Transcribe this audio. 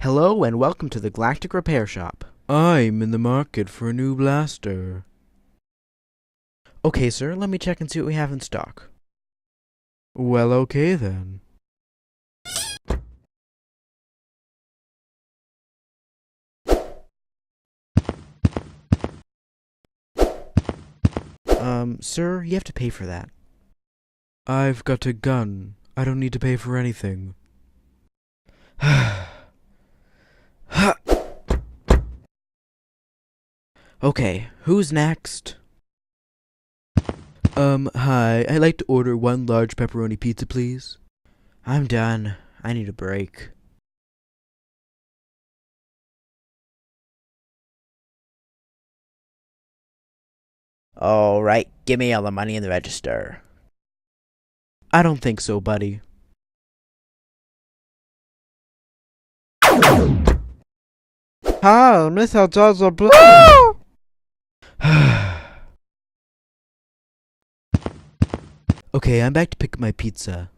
Hello and welcome to the Galactic Repair Shop. I'm in the market for a new blaster. Okay, sir, let me check and see what we have in stock. Well, okay then. Sir, you have to pay for that. I've got a gun. I don't need to pay for anything. Okay, who's next? Hi. I'd like to order one large pepperoni pizza, please. I'm done. I need a break. All right, give me all the money in the register. I don't think so, buddy. Hi, Mr. George Blue. Okay, I'm back to pick my pizza.